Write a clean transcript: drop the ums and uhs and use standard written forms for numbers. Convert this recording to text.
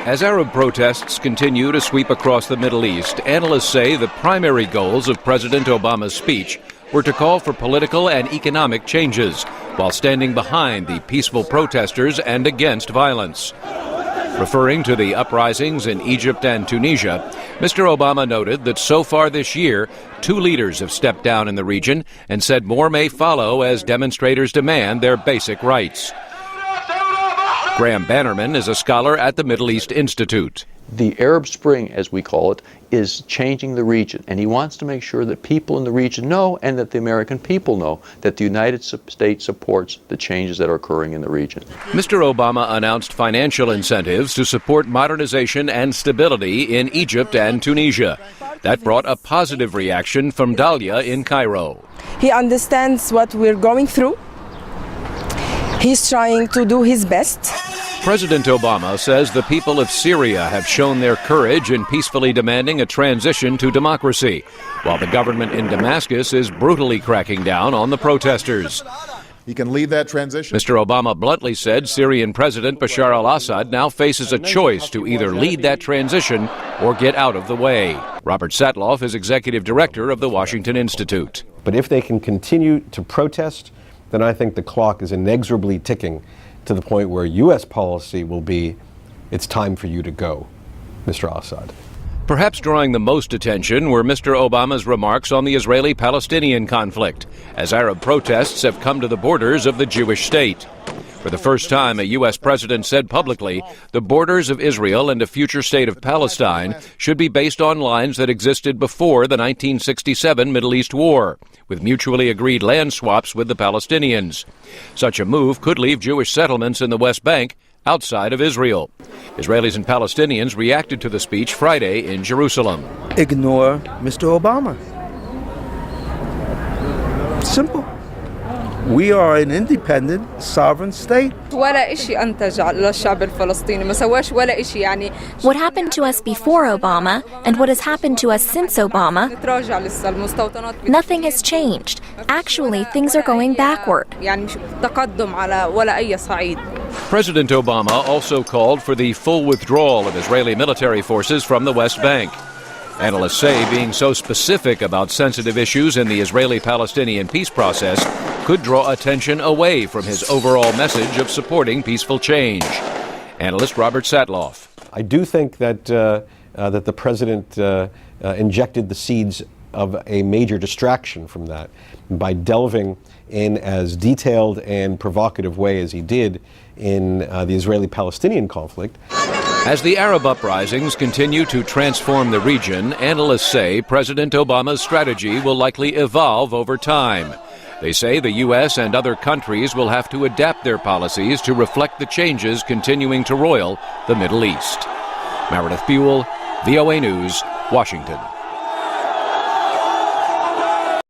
As Arab protests continue to sweep across the Middle East, analysts say the primary goals of President Obama's speech were to call for political and economic changes while standing behind the peaceful protesters and against violence. Referring to the uprisings in Egypt and Tunisia, Mr. Obama noted that so far this year, 2 leaders have stepped down in the region and said more may follow as demonstrators demand their basic rights. Graham Bannerman is a scholar at the Middle East Institute. The Arab Spring, as we call it, is changing the region, and he wants to make sure that people in the region know and that the American people know that the United States supports the changes that are occurring in the region. Mr. Obama announced financial incentives to support modernization and stability in Egypt and Tunisia. That brought a positive reaction from Dahlia in Cairo. He understands what we're going through. He's trying to do his best. President Obama says the people of Syria have shown their courage in peacefully demanding a transition to democracy, while the government in Damascus is brutally cracking down on the protesters. He can lead that transition. Mr. Obama bluntly said Syrian President Bashar al-Assad now faces a choice to either lead that transition or get out of the way. Robert Satloff is executive director of the Washington Institute. But if they can continue to protest, then I think the clock is inexorably ticking to the point where U.S. policy will be, it's time for you to go, Mr. Assad. Perhaps drawing the most attention were Mr. Obama's remarks on the Israeli-Palestinian conflict, as Arab protests have come to the borders of the Jewish state. For the first time, a U.S. president said publicly the borders of Israel and a future state of Palestine should be based on lines that existed before the 1967 Middle East War, with mutually agreed land swaps with the Palestinians. Such a move could leave Jewish settlements in the West Bank outside of Israel. Israelis and Palestinians reacted to the speech Friday in Jerusalem. Ignore Mr. Obama. Simple. We are an independent, sovereign state. What happened to us before Obama and what has happened to us since Obama? Nothing has changed. Actually, things are going backward. President Obama also called for the full withdrawal of Israeli military forces from the West Bank. Analysts say being so specific about sensitive issues in the Israeli-Palestinian peace process could draw attention away from his overall message of supporting peaceful change. Analyst Robert Satloff. I do think that that the president injected the seeds of a major distraction from that by delving in as detailed and provocative way as he did in the Israeli-Palestinian conflict. As the Arab uprisings continue to transform the region, analysts say President Obama's strategy will likely evolve over time. They say the U.S. and other countries will have to adapt their policies to reflect the changes continuing to roil the Middle East. Meredith Buel, VOA News, Washington.